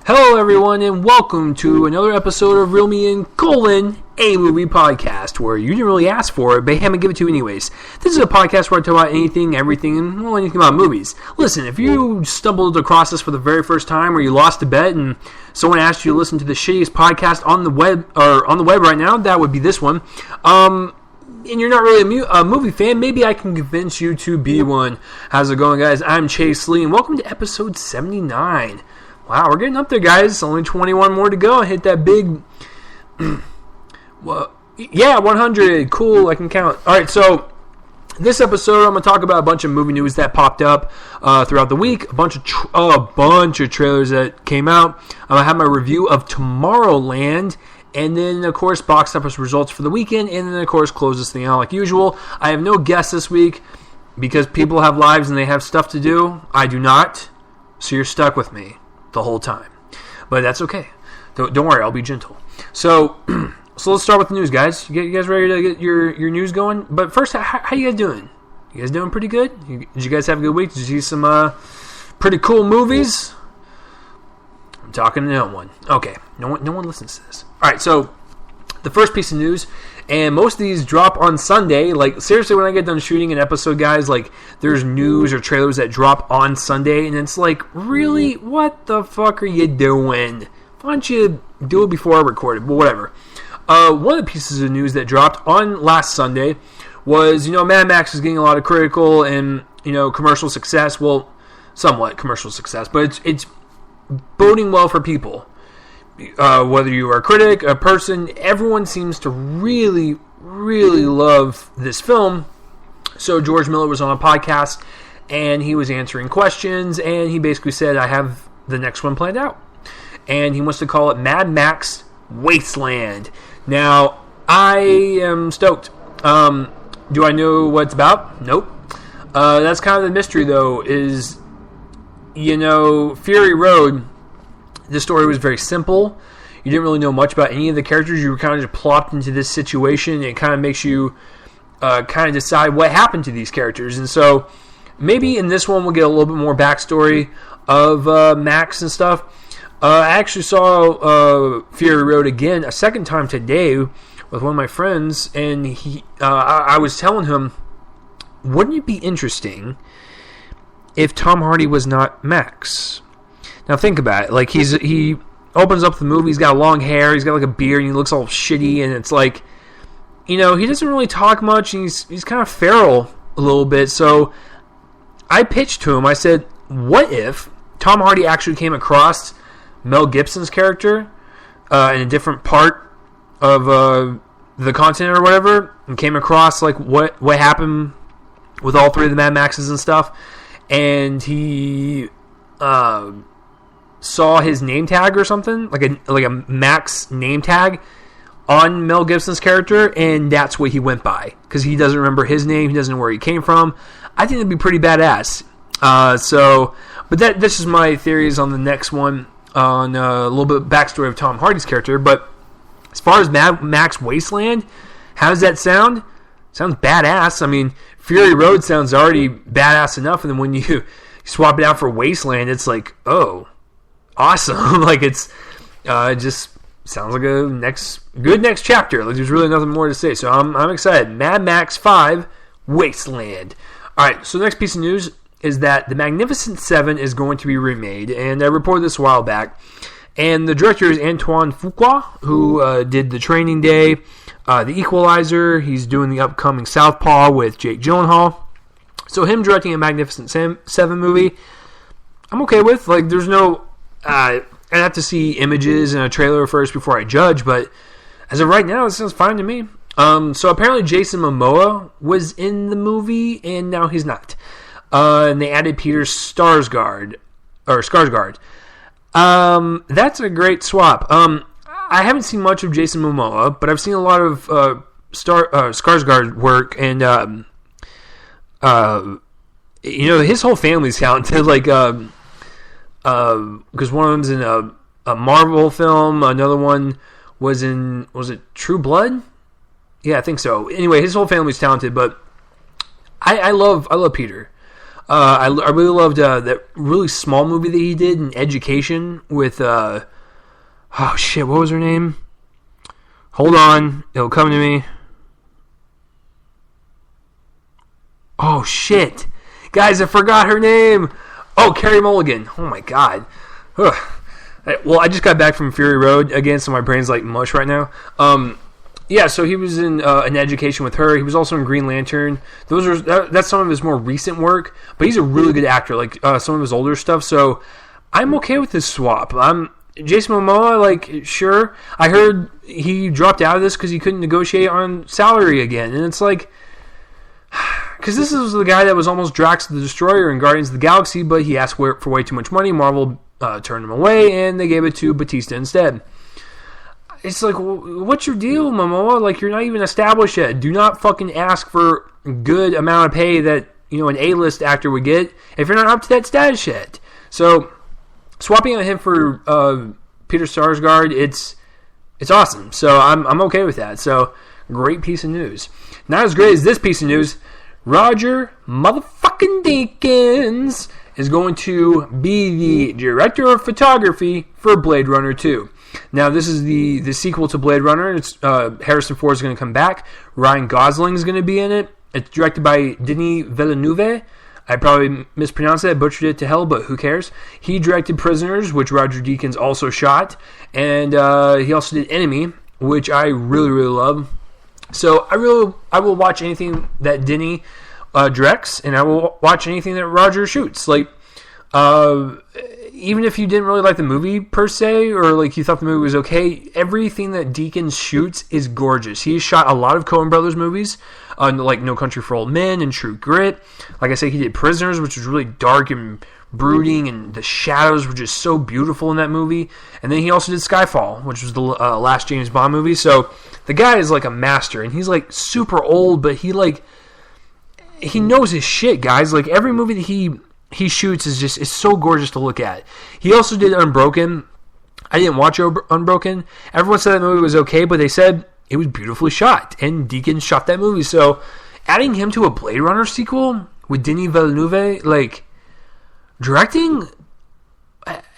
Hello everyone and welcome to another episode of Real Me and a movie podcast where you didn't really ask for it, but I'm going to give it to you anyways. This is a podcast where I talk about anything, everything, and anything about movies. Listen, if you stumbled across this for the very first time or you lost a bet and someone asked you to listen to the shittiest podcast on the web right now, that would be this one. And you're not really a movie fan, maybe I can convince you to be one. How's it going, guys? I'm Chase Lee and welcome to episode 79. Wow, we're getting up there, guys. Only 21 more to go. Hit that big... well, yeah, 100. Cool, I can count. All right, so this episode, I'm going to talk about a bunch of movie news that popped up throughout the week. A bunch of trailers that came out. I'm going to have my review of Tomorrowland. And then, of course, box office results for the weekend. And then, of course, close this thing out like usual. I have no guests this week because people have lives and they have stuff to do. I do not. So you're stuck with me the whole time, but that's okay. Don't worry, I'll be gentle. So let's start with the news, guys. You guys ready to get your news going? But first, how you guys doing? You guys doing pretty good? Did you guys have a good week? Did you see some pretty cool movies? I'm talking to no one. Okay, no one listens to this. All right, so the first piece of news. And most of these drop on Sunday. Like, seriously, when I get done shooting an episode, guys, like, there's news or trailers that drop on Sunday. And it's like, really? What the fuck are you doing? Why don't you do it before I record it? But whatever. One of the pieces of news that dropped on last Sunday was, Mad Max is getting a lot of critical and, commercial success. Well, somewhat commercial success. But it's boding well for people. Whether you are a critic, a person, everyone seems to really, really love this film. So George Miller was on a podcast, and he was answering questions, and he basically said, I have the next one planned out. And he wants to call it Mad Max Wasteland. Now, I am stoked. Do I know what it's about? Nope. That's kind of the mystery, though, is, Fury Road... The story was very simple. You didn't really know much about any of the characters. You were kind of just plopped into this situation. It kind of makes you kind of decide what happened to these characters. And so maybe in this one we'll get a little bit more backstory of Max and stuff. I actually saw Fury Road again a second time today with one of my friends. And I was telling him, wouldn't it be interesting if Tom Hardy was not Max? Now think about it. Like he opens up the movie. He's got long hair. He's got like a beard, and he looks all shitty. And it's like, he doesn't really talk much. And he's kind of feral a little bit. So I pitched to him. I said, what if Tom Hardy actually came across Mel Gibson's character in a different part of the continent or whatever, and came across like what happened with all three of the Mad Maxes and stuff, and he saw his name tag or something, like a Max name tag on Mel Gibson's character, and that's what he went by, because he doesn't remember his name, he doesn't know where he came from. I think that'd be pretty badass. But that's just my theories on the next one, on a little bit of backstory of Tom Hardy's character. But as far as Mad Max Wasteland, how does that sound? Sounds badass. I mean, Fury Road sounds already badass enough, and then when you swap it out for Wasteland, it's like, oh, awesome. Like, it just sounds like a good next chapter. Like, there's really nothing more to say. So I'm excited. Mad Max 5 Wasteland. Alright, so the next piece of news is that The Magnificent Seven is going to be remade, and I reported this a while back. And the director is Antoine Fuqua, who did The Training Day, The Equalizer. He's doing the upcoming Southpaw with Jake Gyllenhaal. So him directing a Magnificent Seven movie, I'm okay with. Like, there's no... I'd have to see images and a trailer first before I judge, but as of right now, it sounds fine to me. So apparently Jason Momoa was in the movie, and now he's not. And they added Peter Skarsgård. That's a great swap. I haven't seen much of Jason Momoa, but I've seen a lot of Skarsgård work, and his whole family's talented. Like, because one of them's in a Marvel film, another one was it True Blood? Yeah, I think so. Anyway, his whole family's talented, but I love Peter. I really loved that really small movie that he did in Education with oh shit, what was her name? Hold on, it'll come to me. Oh shit, guys, I forgot her name. Oh, Carey Mulligan. Oh my god. Ugh. Well, I just got back from Fury Road again, so my brain's like mush right now. Yeah, so he was in an Education with her. He was also in Green Lantern. That's some of his more recent work, but he's a really good actor, like some of his older stuff. So I'm okay with this swap. Jason Momoa, like, sure. I heard he dropped out of this because he couldn't negotiate on salary again, and it's like, because this is the guy that was almost Drax the Destroyer in Guardians of the Galaxy, but he asked for way too much money. Marvel turned him away, and they gave it to Batista instead. It's like, what's your deal, Momoa? Like, you're not even established yet. Do not fucking ask for a good amount of pay that, you know, an A-list actor would get if you're not up to that status yet. So, swapping out him for Peter Sarsgaard, it's awesome. So, I'm okay with that. So, great piece of news. Not as great as this piece of news. Roger motherfucking Deakins is going to be the director of photography for Blade Runner 2. Now, this is the sequel to Blade Runner. It's Harrison Ford is going to come back. Ryan Gosling is going to be in it. It's directed by Denis Villeneuve. I probably mispronounced it, butchered it to hell, but who cares? He directed Prisoners, which Roger Deakins also shot. And he also did Enemy, which I really, really love. So I will watch anything that Denis directs, and I will watch anything that Roger shoots. Like, even if you didn't really like the movie per se, or like you thought the movie was okay, everything that Deakins shoots is gorgeous. He shot a lot of Coen Brothers movies, like No Country for Old Men and True Grit. Like I said, he did Prisoners, which was really dark and brooding, and the shadows were just so beautiful in that movie. And then he also did Skyfall, which was the last James Bond movie. So the guy is like a master, and he's like super old, but he knows his shit, guys. Like, every movie that he shoots is so gorgeous to look at. He also did Unbroken. I didn't watch Unbroken. Everyone said that movie was okay, but they said it was beautifully shot, and Deakins shot that movie. So adding him to a Blade Runner sequel with Denis Villeneuve, like, directing,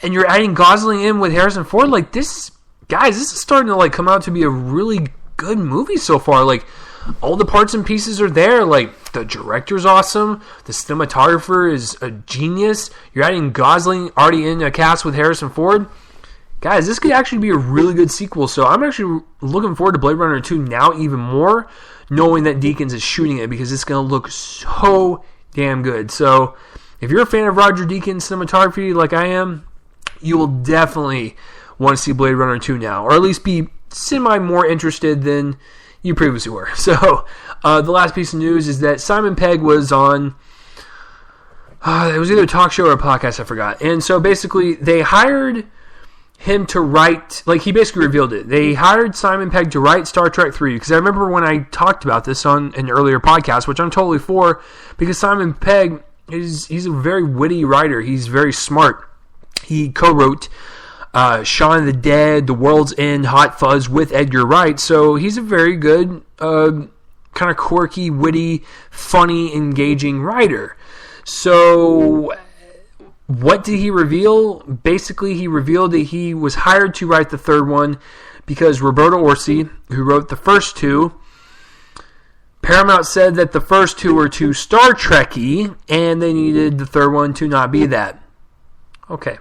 and you're adding Gosling in with Harrison Ford, like, this is starting to, like, come out to be a really good movie so far. Like, all the parts and pieces are there. Like, the director's awesome. The cinematographer is a genius. You're adding Gosling already in a cast with Harrison Ford. Guys, this could actually be a really good sequel. So I'm actually looking forward to Blade Runner 2 now even more, knowing that Deakins is shooting it, because it's going to look so damn good. So if you're a fan of Roger Deakins' cinematography like I am, you will definitely want to see Blade Runner 2 now, or at least be semi more interested than you previously were. So, the last piece of news is that Simon Pegg was on, it was either a talk show or a podcast, I forgot. And so basically, they hired him to write, like, he basically revealed it. They hired Simon Pegg to write Star Trek 3, because I remember when I talked about this on an earlier podcast, which I'm totally for, because Simon Pegg, he's a very witty writer. He's very smart. He co-wrote Shaun of the Dead, The World's End, Hot Fuzz with Edgar Wright. So he's a very good, kind of quirky, witty, funny, engaging writer. So what did he reveal? Basically, he revealed that he was hired to write the third one because Roberto Orci, who wrote the first two, Paramount said that the first two were too Star Trek-y, and they needed the third one to not be that. Okay.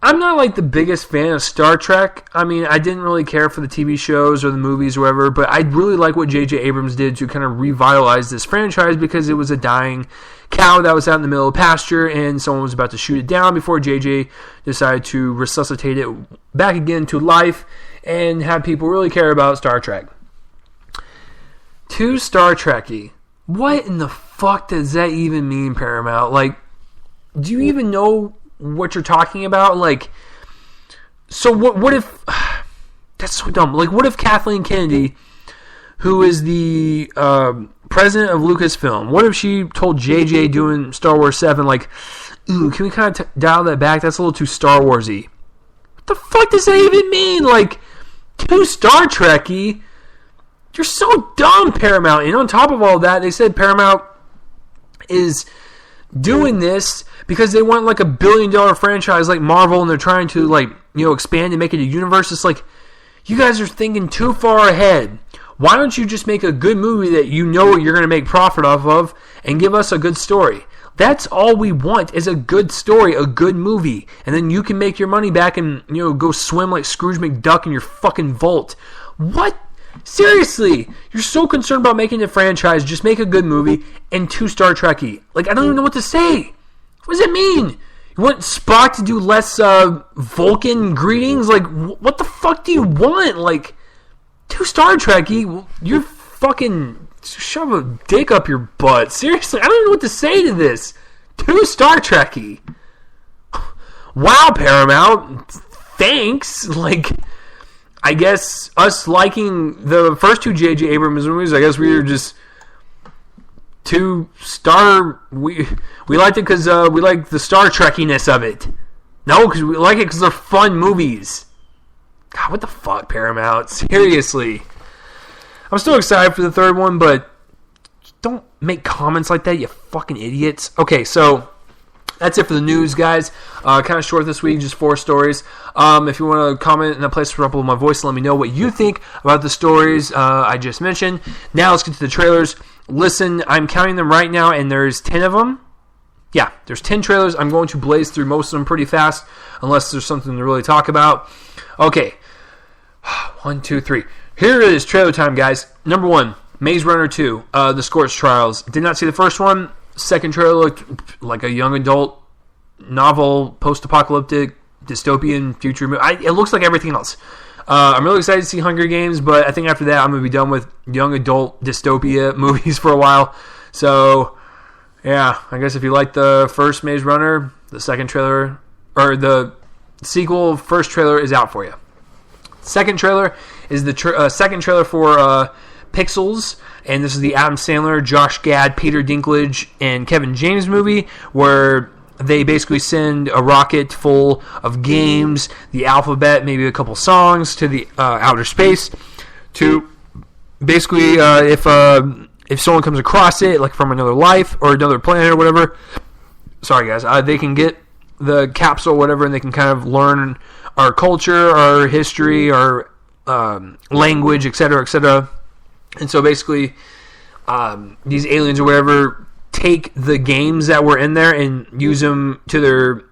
I'm not like the biggest fan of Star Trek. I mean, I didn't really care for the TV shows or the movies or whatever, but I really like what J.J. Abrams did to kind of revitalize this franchise, because it was a dying cow that was out in the middle of pasture, and someone was about to shoot it down before J.J. decided to resuscitate it back again to life and have people really care about Star Trek. Too Star Trek-y. What in the fuck does that even mean, Paramount? Like, do you even know what you're talking about? Like, so what if that's so dumb. Like, what if Kathleen Kennedy, who is the president of Lucasfilm, what if she told JJ doing Star Wars 7, like, ooh, can we kind of dial that back? That's a little too Star Wars-y. What the fuck does that even mean? Like, too Star Trek-y? You're so dumb, Paramount. And on top of all that, they said Paramount is doing this because they want like $1 billion franchise like Marvel, and they're trying to like, you know, expand and make it a universe. It's like, you guys are thinking too far ahead. Why don't you just make a good movie that you know you're going to make profit off of and give us a good story? That's all we want, is a good story, a good movie. And then you can make your money back and, you know, go swim like Scrooge McDuck in your fucking vault. What? Seriously? You're so concerned about making a franchise, just make a good movie and 2 Star Trek-y. Like, I don't even know what to say. What does it mean? You want Spock to do less Vulcan greetings? Like, what the fuck do you want? Like, 2 Star Trek-y? You're fucking... shove a dick up your butt. Seriously, I don't know what to say to this. 2 Star Trek-y. Wow, Paramount. Thanks. Like, I guess us liking the first 2 J.J. Abrams movies, I guess we were just 2 star... We liked it because we like the Star Trek-iness of it. No, because we like it because they're fun movies. God, what the fuck, Paramount? Seriously. I'm still excited for the 3rd one, but don't make comments like that, you fucking idiots. Okay, so that's it for the news, guys. Kind of short this week, just 4 stories. If you want to comment in a place to upload my voice, let me know what you think about the stories I just mentioned. Now let's get to the trailers. Listen, I'm counting them right now, and there's 10 of them. Yeah, there's 10 trailers. I'm going to blaze through most of them pretty fast, unless there's something to really talk about. Okay. 1, 2, 3. Here it is, trailer time, guys. Number 1, Maze Runner 2, The Scorched Trials. Did not see the first one. Second trailer looked like a young adult novel, post-apocalyptic, dystopian future movie. It looks like everything else. I'm really excited to see Hunger Games, but I think after that I'm going to be done with young adult dystopia movies for a while. So, yeah, I guess if you like the first Maze Runner, the second trailer, or the sequel, first trailer is out for you. Second trailer is the second trailer for Pixels, and this is the Adam Sandler, Josh Gad, Peter Dinklage, and Kevin James movie, where they basically send a rocket full of games, the alphabet, maybe a couple songs to the outer space to basically, if someone comes across it, like from another life or another planet or whatever, sorry guys, they can get the capsule or whatever, and they can kind of learn our culture, our history, our language, etc., etc. And so basically, these aliens or whatever take the games that were in there and use them to their,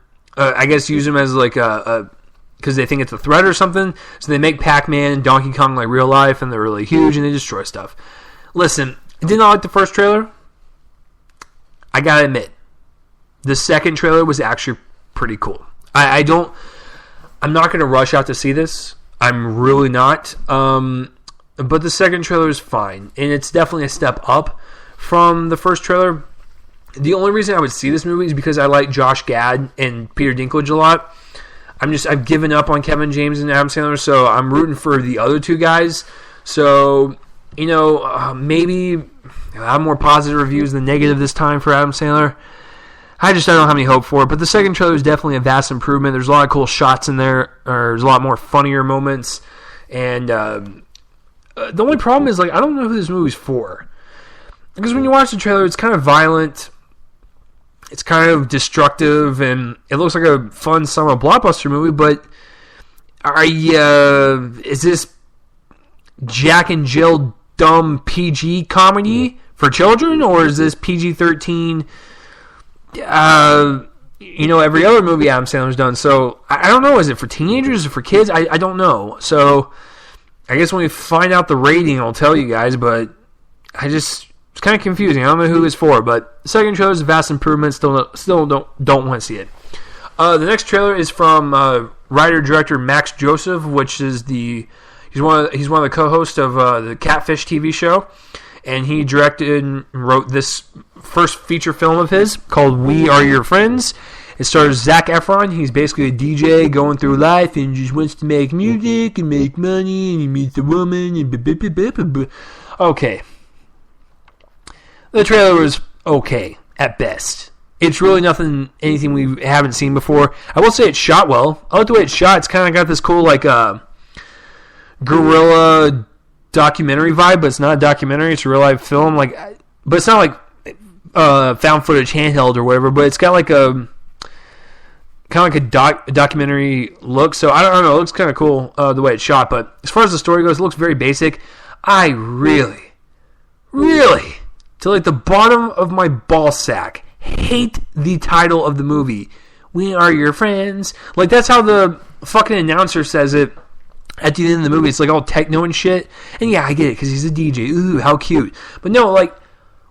use them as like because they think it's a threat or something. So they make Pac-Man and Donkey Kong like real life, and they're really huge, and they destroy stuff. Listen, I did not like the first trailer. I gotta admit, the second trailer was actually pretty cool. I'm not going to rush out to see this. I'm really not. But the second trailer is fine. And it's definitely a step up from the first trailer. The only reason I would see this movie is because I like Josh Gad and Peter Dinklage a lot. I've given up on Kevin James and Adam Sandler, so I'm rooting for the other 2 guys. So, maybe I'll have more positive reviews than negative this time for Adam Sandler. I don't have any hope for it, but the second trailer is definitely a vast improvement. There's a lot of cool shots in there. There's a lot more funnier moments, and the only problem is, like, I don't know who this movie's for. Because when you watch the trailer, it's kind of violent, it's kind of destructive, and it looks like a fun summer blockbuster movie, but is this Jack and Jill dumb PG comedy for children, or is this PG-13... every other movie Adam Sandler's done? So I don't know. Is it for teenagers or for kids? I don't know. So I guess when we find out the rating, I'll tell you guys. But it's kind of confusing. I don't know who it's for. But the second trailer is a vast improvement. Still don't want to see it. The next trailer is from writer director Max Joseph, which is he's one of the co-hosts of the Catfish TV show. And he directed and wrote this first feature film of his called We Are Your Friends. It stars Zac Efron. He's basically a DJ going through life and just wants to make music and make money, and he meets a woman and okay. The trailer was okay at best. It's really anything we haven't seen before. I will say it's shot well. I like the way it's shot. It's kind of got this cool like guerrilla documentary vibe, but it's not a documentary. It's a real life film. But it's not like found footage handheld or whatever, but it's got like a kind of like a documentary look. So I don't know, it looks kind of cool the way it's shot. But as far as the story goes, it looks very basic. I really, to like the bottom of my ball sack, hate the title of the movie. We are your friends. Like, that's how the fucking announcer says it at the end of the movie. It's like all techno and shit. And yeah, I get it because he's a DJ. Ooh, how cute. But no, like,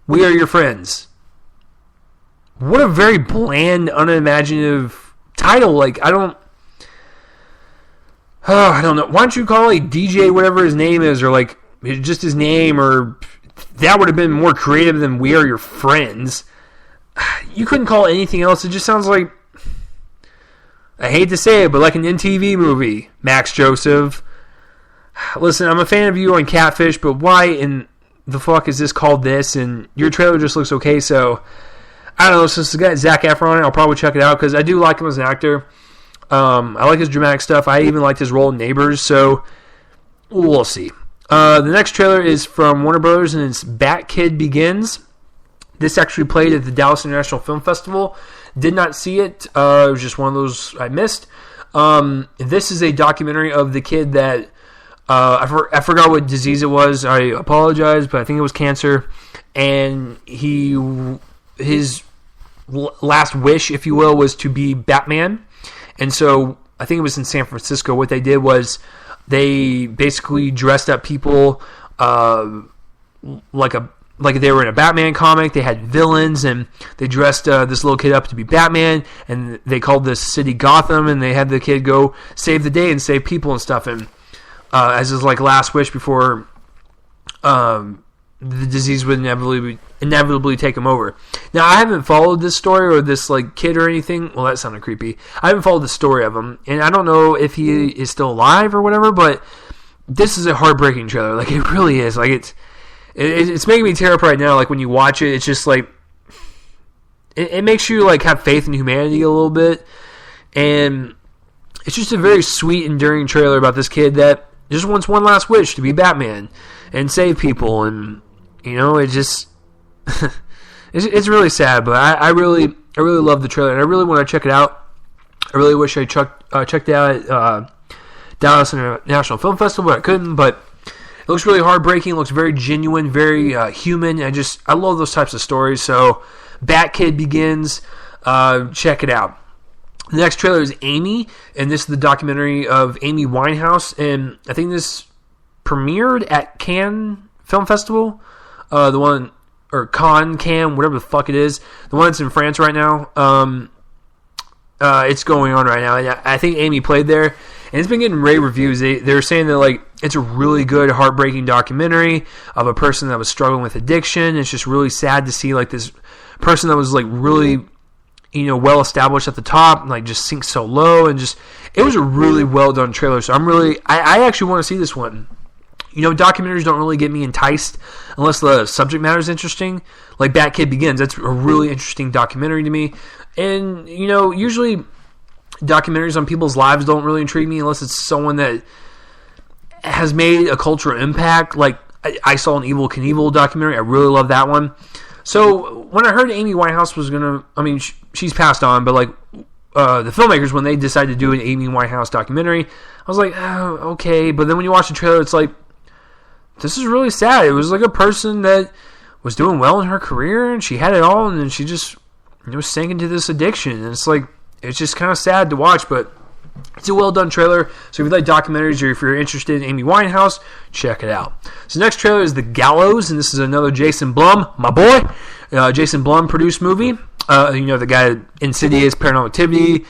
we are your friends. What a very bland, unimaginative title. Like, I don't know. Why don't you call it DJ whatever his name is, or like just his name, or that would have been more creative than We Are Your Friends. You couldn't call it anything else. It just sounds like, I hate to say it, but like an MTV movie. Max Joseph. Listen, I'm a fan of you on Catfish, but why in the fuck is this called this? And your trailer just looks okay, so I don't know. Since it's got Zac Efron on it, I'll probably check it out because I do like him as an actor. I like his dramatic stuff. I even liked his role in Neighbors, so we'll see. The next trailer is from Warner Brothers, and it's Bat Kid Begins. This actually played at the Dallas International Film Festival. Did not see it. It was just one of those I missed. This is a documentary of the kid that I forgot what disease it was. I apologize, but I think it was cancer. And his last wish, if you will, was to be Batman. And so I think it was in San Francisco. What they did was they basically dressed up people like they were in a Batman comic. They had villains, and they dressed this little kid up to be Batman, and they called this city Gotham, and they had the kid go save the day and save people and stuff, and as his like last wish before the disease would inevitably take him over. Now, I haven't followed this story or this like kid or anything. Well, that sounded creepy. I haven't followed the story of him, and I don't know if he is still alive or whatever, but this is a heartbreaking trailer. Like, it really is. Like, it's making me tear up right now. Like, when you watch it, it's just like it makes you like have faith in humanity a little bit, and it's just a very sweet, enduring trailer about this kid that just wants one last wish to be Batman and save people. And you know, it just it's really sad. But I really love the trailer, and I really want to check it out. I really wish I checked it out at Dallas International Film Festival, but I couldn't. But it looks really heartbreaking. It looks very genuine, very human. I love those types of stories. So, Bat Kid Begins. Check it out. The next trailer is Amy, and this is the documentary of Amy Winehouse. And I think this premiered at Cannes Film Festival. The one, or Cannes, whatever the fuck it is. The one that's in France right now. It's going on right now. And I think Amy played there. And it's been getting rave reviews. They're saying that like it's a really good, heartbreaking documentary of a person that was struggling with addiction. It's just really sad to see like this person that was like really, well established at the top, like just sink so low, and just it was a really well done trailer. So I actually want to see this one. Documentaries don't really get me enticed unless the subject matter is interesting. Like Bat Kid Begins, that's a really interesting documentary to me. And usually documentaries on people's lives don't really intrigue me unless it's someone that has made a cultural impact. Like I saw an Evel Knievel documentary. I really love that one. So when I heard Amy Winehouse was she's passed on, but like the filmmakers, when they decided to do an Amy Winehouse documentary, I was like, oh, okay. But then when you watch the trailer, it's like, this is really sad. It was like a person that was doing well in her career, and she had it all, and then she just sank into this addiction. And it's like, it's just kind of sad to watch, but it's a well-done trailer. So if you like documentaries, or if you're interested in Amy Winehouse, check it out. So next trailer is The Gallows, and this is another Jason Blum, my boy. Jason Blum produced movie. The guy Insidious, Paranormal Activity.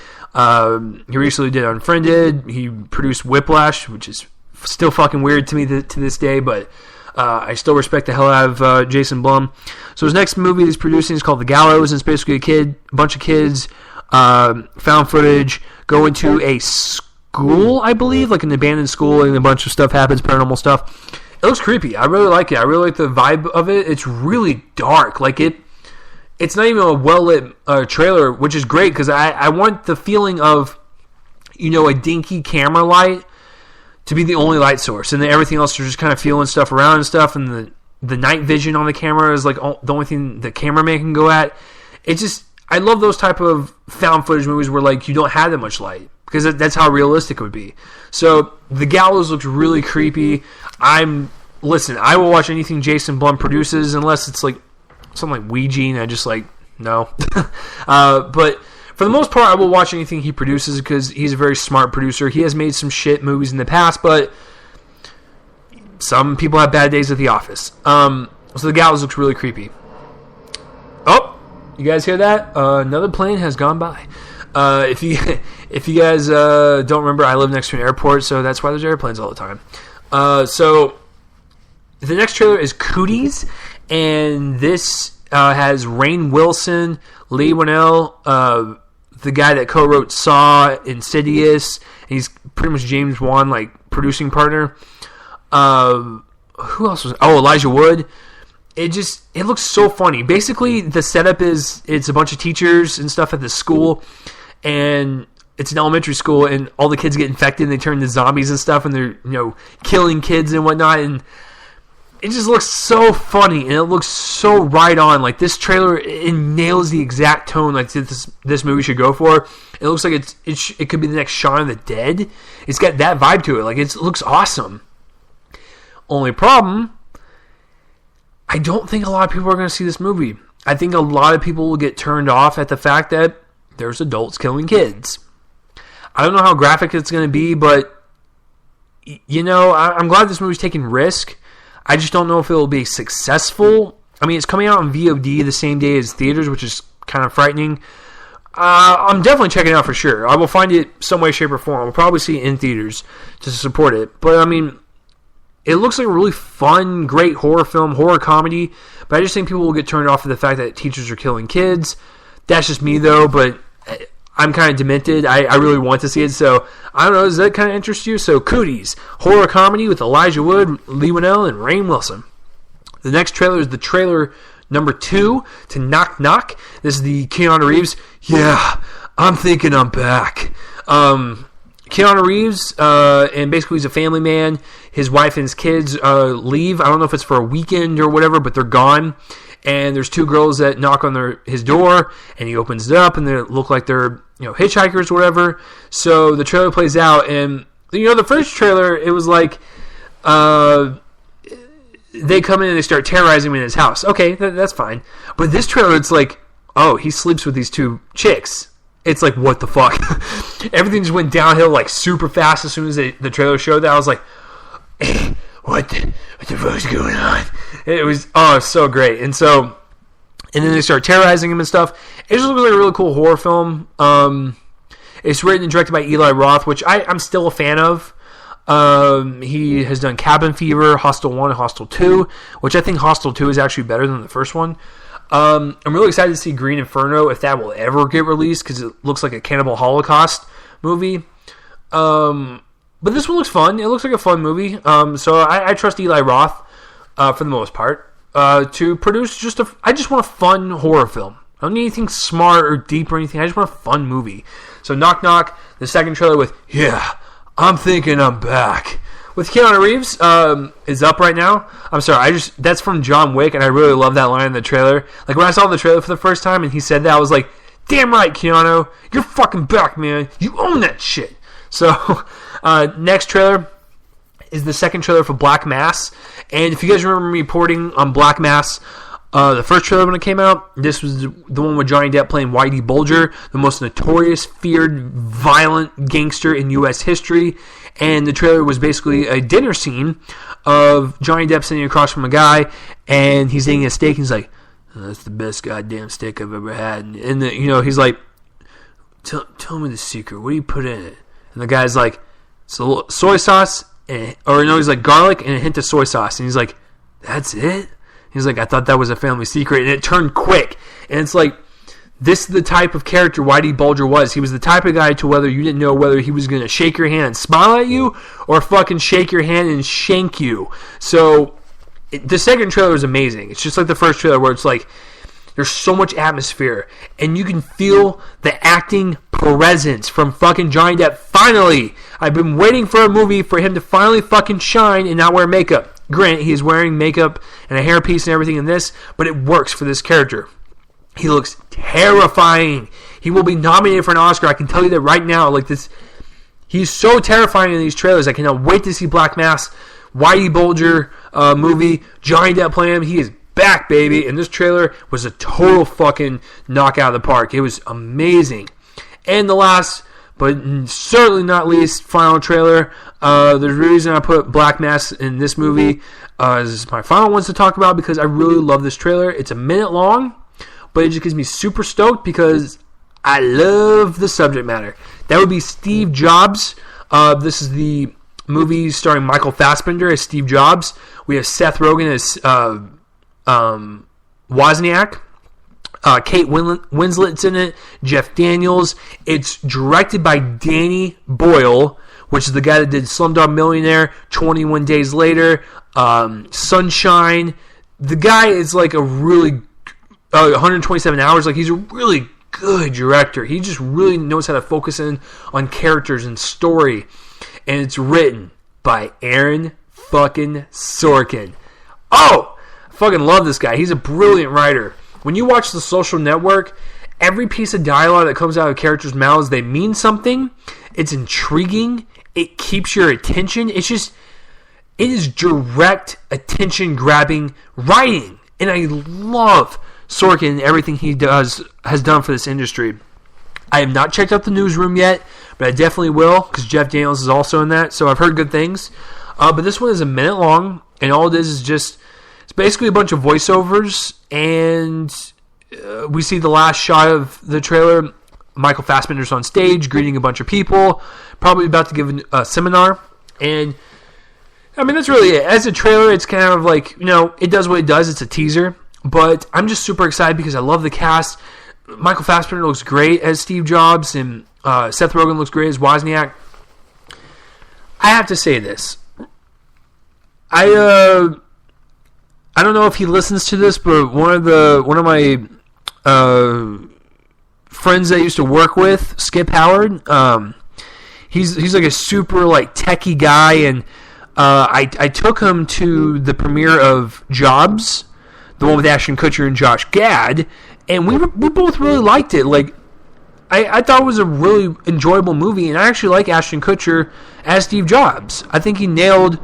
He recently did Unfriended. He produced Whiplash, which is still fucking weird to me to this day, but I still respect the hell out of Jason Blum. So his next movie he's producing is called The Gallows, and it's basically a bunch of kids, found footage, go into a school, I believe, like an abandoned school, and a bunch of stuff happens, paranormal stuff. It looks creepy. I really like it. I really like the vibe of it. It's really dark. Like it's not even a well-lit trailer, which is great, because I want the feeling of, a dinky camera light to be the only light source, and then everything else you're just kind of feeling stuff around and stuff, and the night vision on the camera is like the only thing the cameraman can go at. I love those type of found footage movies where like you don't have that much light, because that's how realistic it would be. So the gallows looks really creepy. I will watch anything Jason Blum produces unless it's like something like Ouija, and I just like, no. But for the most part, I will watch anything he produces because he's a very smart producer. He has made some shit movies in the past, but some people have bad days at the office. So the gallows looks really creepy. Oh, you guys hear that? Another plane has gone by. If you guys don't remember, I live next to an airport, so that's why there's airplanes all the time. So the next trailer is Cooties, and this has Rainn Wilson, Lee Winnell, the guy that co-wrote Saw, Insidious, and he's pretty much James Wan like producing partner. Who else was? Oh, Elijah Wood. It looks so funny. Basically, the setup is it's a bunch of teachers and stuff at the school, and it's an elementary school, and all the kids get infected, and they turn into zombies and stuff, and they're killing kids and whatnot, and it just looks so funny, and it looks so right on. Like, this trailer, it nails the exact tone like this movie should go for. It looks like it could be the next Shaun of the Dead. It's got that vibe to it. Like, it looks awesome. Only problem, I don't think a lot of people are going to see this movie. I think a lot of people will get turned off at the fact that there's adults killing kids. I don't know how graphic it's going to be, but, I'm glad this movie's taking risk. I just don't know if it will be successful. I mean, it's coming out on VOD the same day as theaters, which is kind of frightening. I'm definitely checking it out for sure. I will find it some way, shape, or form. I'll probably see it in theaters to support it. But, I mean, it looks like a really fun, great horror film, horror comedy. But I just think people will get turned off at the fact that teachers are killing kids. That's just me, though, but I'm kind of demented. I really want to see it, so I don't know. Does that kind of interest you? So, Cooties, horror comedy with Elijah Wood, Lee Winnell, and Rainn Wilson. The next trailer is the trailer number 2 to Knock Knock. This is the Keanu Reeves. Yeah, I'm thinking I'm back. Keanu Reeves, and basically he's a family man. His wife and his kids leave. I don't know if it's for a weekend or whatever, but they're gone. And there's 2 girls that knock on his door, and he opens it up, and they look like they're hitchhikers or whatever. So the trailer plays out, and the first trailer, it was like they come in and they start terrorizing him in his house. Okay, that's fine. But this trailer, it's like, oh, he sleeps with these 2 chicks. It's like, what the fuck? Everything just went downhill like super fast as soon as the trailer showed that. I was like, what the fuck's going on? It was so great. And then they start terrorizing him and stuff. It just looks like a really cool horror film. It's written and directed by Eli Roth, which I'm still a fan of. He has done Cabin Fever, Hostel 1, and Hostel 2, which I think Hostel 2 is actually better than the first one. I'm really excited to see Green Inferno, if that will ever get released, because it looks like a Cannibal Holocaust movie. But this one looks fun. It looks like a fun movie. So I trust Eli Roth, for the most part, to produce I just want a fun horror film. I don't need anything smart or deep or anything. I just want a fun movie. So Knock Knock, the second trailer with, yeah, I'm thinking I'm back, with Keanu Reeves, is up right now. I'm sorry, that's from John Wick, and I really love that line in the trailer. Like, when I saw the trailer for the first time and he said that, I was like, damn right, Keanu, you're fucking back, man. You own that shit. So, next trailer is the second trailer for Black Mass. And if you guys remember me reporting on Black Mass, the first trailer when it came out, this was the one with Johnny Depp playing Whitey Bulger, the most notorious, feared, violent gangster in U.S. history. And the trailer was basically a dinner scene of Johnny Depp sitting across from a guy, and he's eating a steak, and he's like, that's the best goddamn steak I've ever had. And he's like, tell me the secret. What do you put in it? And the guy's like, soy sauce, he's like, garlic and a hint of soy sauce. And he's like, that's it? He's like, I thought that was a family secret. And it turned quick. And it's like, this is the type of character Whitey Bulger was. He was the type of guy to whether you didn't know whether he was going to shake your hand and smile at you or fucking shake your hand and shank you. So, the second trailer is amazing. It's just like the first trailer where it's like, there's so much atmosphere, and you can feel the acting presence from fucking Johnny Depp. Finally! I've been waiting for a movie for him to finally fucking shine and not wear makeup. Grant, he is wearing makeup and a hairpiece and everything in this, but it works for this character. He looks terrifying. He will be nominated for an Oscar. I can tell you that right now. Like this, he's so terrifying in these trailers. I cannot wait to see Black Mass, Whitey Bulger movie, Johnny Depp playing him. He is back, baby. And this trailer was a total fucking knockout of the park. It was amazing. And the last, but certainly not least, final trailer. The reason I put Black Mass in this movie is my final ones to talk about because I really love this trailer. It's a minute long, but it just gets me super stoked because I love the subject matter. That would be Steve Jobs. This is the movie starring Michael Fassbender as Steve Jobs. We have Seth Rogen as Wozniak. Kate Winslet's in it. Jeff Daniels. It's directed by Danny Boyle, which is the guy that did Slumdog Millionaire, 21 Days Later, Sunshine. The guy is like a really 127 Hours. Like he's a really good director. He just really knows how to focus in on characters and story. And it's written by Aaron fucking Sorkin. Oh, I fucking love this guy. He's a brilliant writer. When you watch The Social Network, every piece of dialogue that comes out of characters' mouths, they mean something. It's intriguing. It keeps your attention. It is direct attention-grabbing writing. And I love Sorkin and everything he has done for this industry. I have not checked out The Newsroom yet, but I definitely will because Jeff Daniels is also in that. So I've heard good things. But this one is a minute long, and all it is just it's basically a bunch of voiceovers, and we see the last shot of the trailer. Michael Fassbender's on stage greeting a bunch of people, probably about to give a seminar, and I mean that's really it. As a trailer, it's kind of like it does what it does. It's a teaser. But I'm just super excited because I love the cast. Michael Fassbender looks great as Steve Jobs, and Seth Rogen looks great as Wozniak. I have to say this. I don't know if he listens to this, but one of my friends that I used to work with, Skip Howard, he's like a super like techie guy, and I took him to the premiere of Jobs, the one with Ashton Kutcher and Josh Gad, and we both really liked it. Like, I thought it was a really enjoyable movie, and I actually like Ashton Kutcher as Steve Jobs. I think he nailed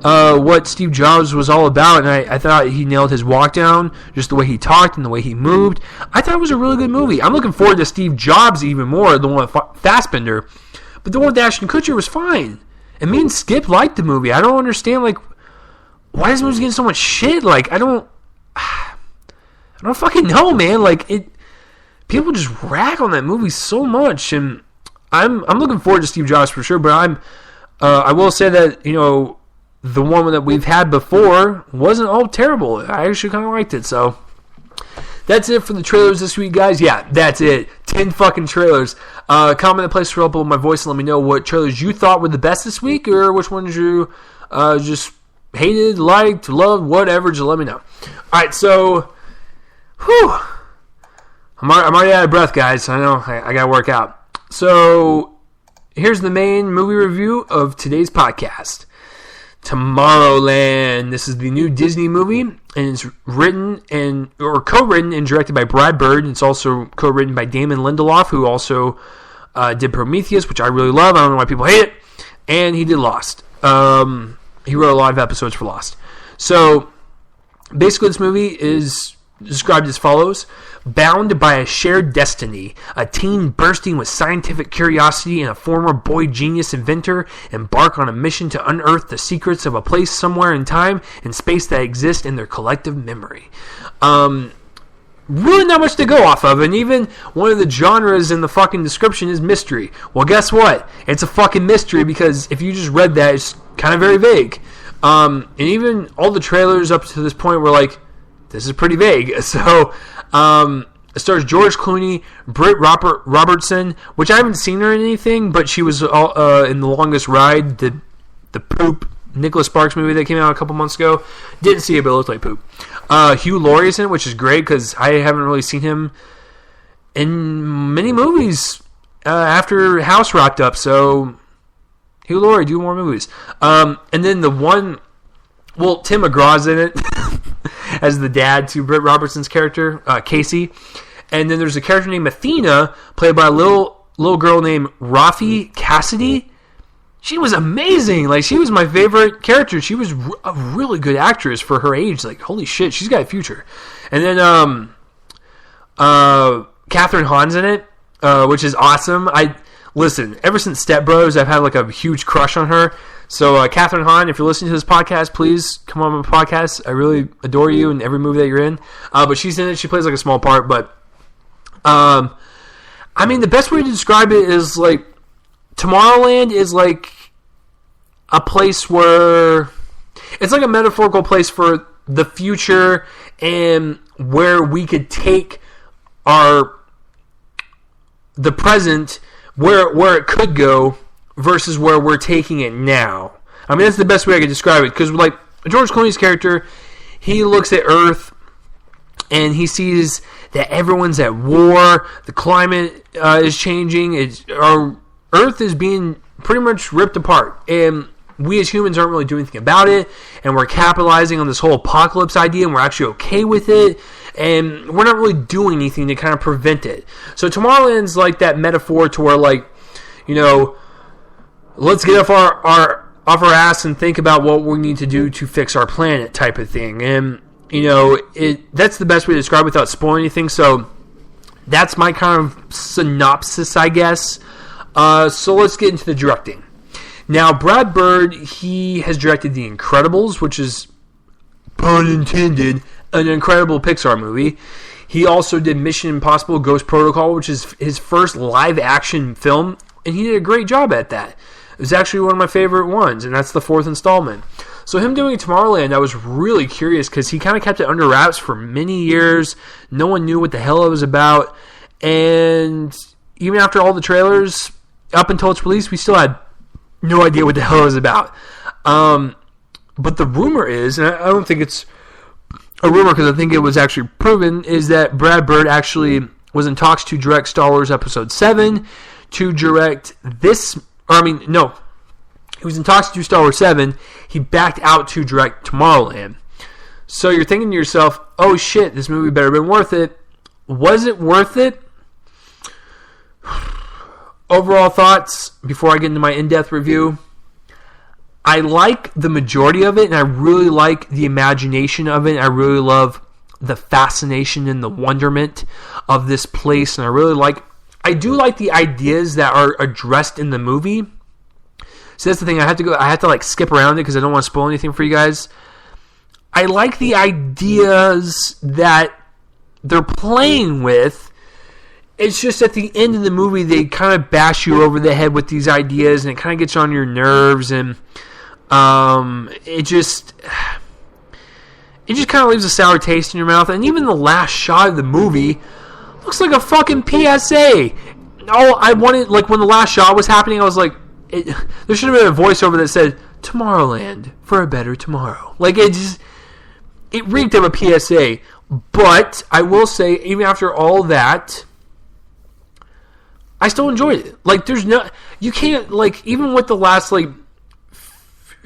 what Steve Jobs was all about, and I thought he nailed his walk down, just the way he talked and the way he moved. I thought it was a really good movie. I'm looking forward to Steve Jobs even more, the one with Fassbender, but the one with Ashton Kutcher was fine. And me and Skip liked the movie. I don't understand, like, why this movie's getting so much shit. Like, I don't fucking know, man. Like, people just rag on that movie so much, and I'm looking forward to Steve Jobs for sure. But I will say that the one that we've had before wasn't all terrible. I actually kind of liked it. So that's it for the trailers this week, guys. Yeah, that's it. 10 fucking trailers. Comment in the place to upload my voice and let me know what trailers you thought were the best this week, or which ones you just hated, liked, loved, whatever. Just let me know. All right, so. Whew. I'm already out of breath, guys. I know I gotta work out. So here's the main movie review of today's podcast. Tomorrowland. This is the new Disney movie, and it's written co-written and directed by Brad Bird. It's also co-written by Damon Lindelof, who also did Prometheus, which I really love. I don't know why people hate it. And he did Lost. He wrote a lot of episodes for Lost. So basically, this movie is described as follows. Bound by a shared destiny, a teen bursting with scientific curiosity and a former boy genius inventor embark on a mission to unearth the secrets of a place somewhere in time and space that exist in their collective memory. Really not much to go off of, and even one of the genres in the fucking description is mystery. Well, guess what? It's a fucking mystery because if you just read that, it's kind of very vague. And even all the trailers up to this point were like, this is pretty vague. So, it stars George Clooney, Britt Robertson, which I haven't seen her in anything, but she was in The Longest Ride, the Poop Nicholas Sparks movie that came out a couple months ago. Didn't see it, but it looked like poop. Hugh Laurie's in it, which is great because I haven't really seen him in many movies after House wrapped up. So, Hugh Laurie, do more movies. And then the one Tim McGraw's in it as the dad to Britt Robertson's character, Casey. And then there's a character named Athena, played by a little girl named Rafi Cassidy. She was amazing. Like, she was my favorite character. She was a really good actress for her age. Like, holy shit, she's got a future. And then Catherine Hahn's in it, which is awesome. Listen, ever since Step Bros, I've had like a huge crush on her. So, Catherine Hahn, if you're listening to this podcast, please come on my podcast. I really adore you in every movie that you're in. But she's in it. She plays like a small part. But, I mean, the best way to describe it is like Tomorrowland is like a place where it's like a metaphorical place for the future and where we could take the present where it could go versus where we're taking it now. I mean, that's the best way I could describe it, because like George Clooney's character, he looks at Earth and he sees that everyone's at war, the climate is changing, our Earth is being pretty much ripped apart, and we as humans aren't really doing anything about it, and we're capitalizing on this whole apocalypse idea, and we're actually okay with it, and we're not really doing anything to kind of prevent it. So Tomorrowland's like that metaphor to where, like, you know, let's get off our ass and think about what we need to do to fix our planet type of thing. And, you know, that's the best way to describe it without spoiling anything. So that's my kind of synopsis, I guess. So let's get into the directing. Now, Brad Bird, he has directed The Incredibles, which is, pun intended, an incredible Pixar movie. He also did Mission Impossible Ghost Protocol, which is his first live-action film, and he did a great job at that. It was actually one of my favorite ones, and that's the 4th installment. So him doing Tomorrowland, I was really curious, because he kind of kept it under wraps for many years. No one knew what the hell it was about, and even after all the trailers, up until its release, we still had no idea what the hell it was about. But the rumor is, and I don't think it's a rumor because I think it was actually proven, is that Brad Bird actually was in talks to direct Star Wars Episode 7, to direct this, he was in talks to do Star Wars 7, he backed out to direct Tomorrowland. So you're thinking to yourself, oh shit, this movie better have been worth it. Was it worth it? Overall thoughts, before I get into my in-depth review, I like the majority of it, and I really like the imagination of it. I really love the fascination and the wonderment of this place, and I do like the ideas that are addressed in the movie. So that's the thing, I have to like skip around it because I don't want to spoil anything for you guys. I like the ideas that they're playing with. It's just at the end of the movie, they kind of bash you over the head with these ideas, and it kind of gets on your nerves, and it just kind of leaves a sour taste in your mouth. And even the last shot of the movie looks like a fucking PSA. Oh, I wanted, like, when the last shot was happening, I was like, there should have been a voiceover that said, Tomorrowland, for a better tomorrow. Like, it reeked of a PSA. But I will say, even after all that, I still enjoyed it. Like, you can't, like, even with the last, like,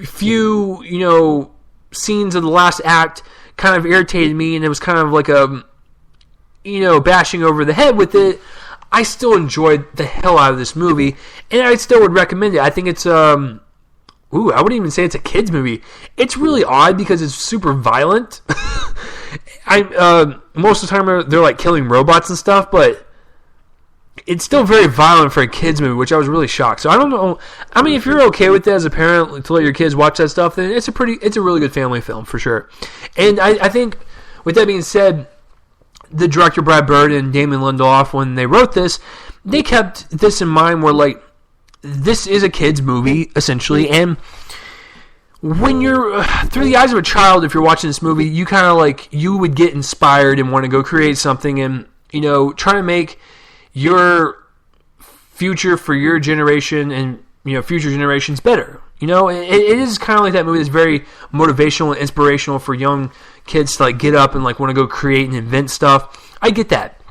few, you know, scenes of the last act kind of irritated me, and it was kind of like a, you know, bashing over the head with it, I still enjoyed the hell out of this movie, and I still would recommend it. I think it's, I wouldn't even say it's a kid's movie. It's really odd because it's super violent. Most of the time they're like killing robots and stuff, but it's still very violent for a kid's movie, which I was really shocked. So I don't know. I mean, if you're okay with that as a parent to let your kids watch that stuff, then it's a really good family film for sure. And I think, with that being said, the director Brad Bird and Damon Lindelof, when they wrote this, they kept this in mind, where like this is a kid's movie essentially, and when you're through the eyes of a child, if you're watching this movie, you kind of like, you would get inspired and want to go create something, and, you know, try to make your future for your generation and, you know, future generations better. You know, it is kind of like that movie that's very motivational and inspirational for young kids to like get up and like want to go create and invent stuff. I get that.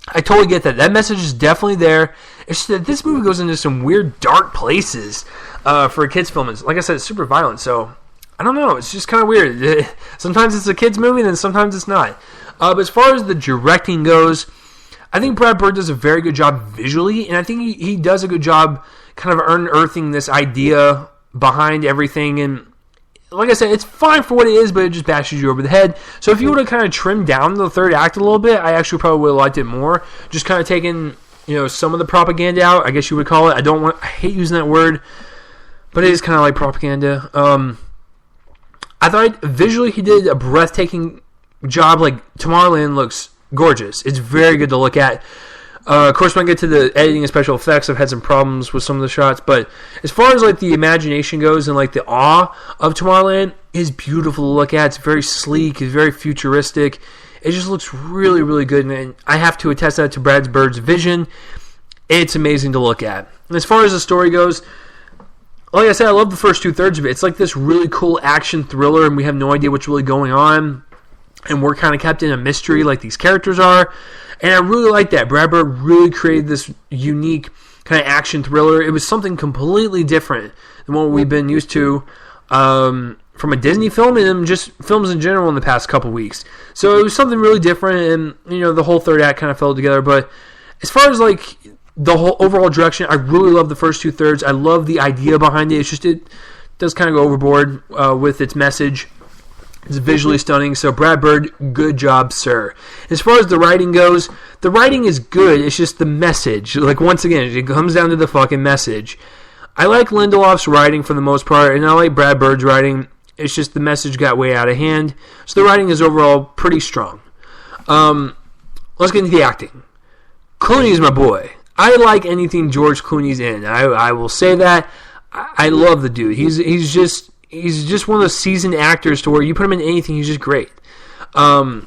I totally get that. That message is definitely there. It's just that this movie goes into some weird dark places for a kids film. Like I said, it's super violent. So I don't know. It's just kind of weird. Sometimes it's a kid's movie, and then sometimes it's not. But as far as the directing goes, I think Brad Bird does a very good job visually, and I think he does a good job kind of unearthing this idea behind everything. And like I said, it's fine for what it is, but it just bashes you over the head. So if you would have kind of trimmed down the third act a little bit, I actually probably would have liked it more. Just kind of taking, some of the propaganda out, I guess you would call it. I hate using that word, but it is kind of like propaganda. I thought visually he did a breathtaking job. Like, Tomorrowland looks gorgeous. It's very good to look at. Of course, when I get to the editing and special effects, I've had some problems with some of the shots. But as far as like the imagination goes and like the awe of Tomorrowland, is beautiful to look at. It's very sleek. It's very futuristic. It just looks really, really good. And I have to attest that to Brad Bird's vision. It's amazing to look at. And as far as the story goes, like I said, I love the first 2/3 of it. It's like this really cool action thriller, and we have no idea what's really going on. And we're kind of kept in a mystery like these characters are. And I really like that. Brad Bird really created this unique kind of action thriller. It was something completely different than what we've been used to from a Disney film and just films in general in the past couple weeks. So it was something really different, and the whole third act kind of fell together. But as far as like the whole overall direction, I really love the first 2/3. I love the idea behind it. It's just it does kind of go overboard with its message. It's visually stunning. So Brad Bird, good job, sir. As far as the writing goes, the writing is good. It's just the message. Like, once again, it comes down to the fucking message. I like Lindelof's writing for the most part, and I like Brad Bird's writing. It's just the message got way out of hand. So the writing is overall pretty strong. Let's get into the acting. Clooney's my boy. I like anything George Clooney's in. I will say that. I love the dude. He's just one of those seasoned actors to where you put him in anything, he's just great. Hugh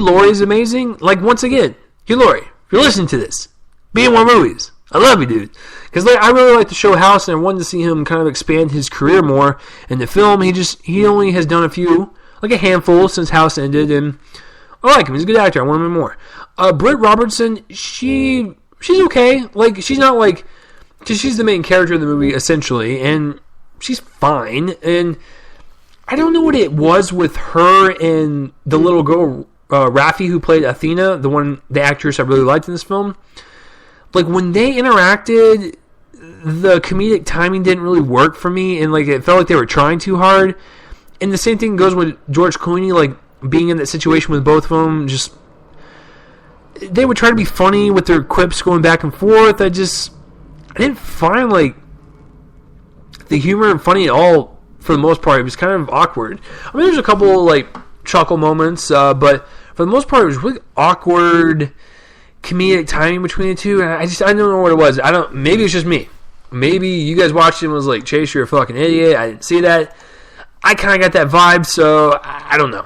Laurie is amazing. Like, once again, Hugh Laurie, if you're listening to this, be in more movies. I love you, dude. Because I really like the show House, and I wanted to see him kind of expand his career more in the film. He only has done a handful since House ended, and I like him. He's a good actor. I want him in more. Britt Robertson, she's okay. Like, she's not like, because she's the main character of the movie, essentially, and she's fine. And I don't know what it was with her and the little girl, Raffi, who played Athena, the actress I really liked in this film. Like, when they interacted, the comedic timing didn't really work for me, and like it felt like they were trying too hard. And the same thing goes with George Clooney, like being in that situation with both of them. Just, they would try to be funny with their quips going back and forth. I didn't find like the humor funny at all for the most part. It was kind of awkward. I mean, there's a couple like chuckle moments, but for the most part, it was really awkward comedic timing between the two. And I don't know what it was. Maybe it's just me. Maybe you guys watched it and was like, Chase, you're a fucking idiot. I didn't see that. I kind of got that vibe, so I don't know.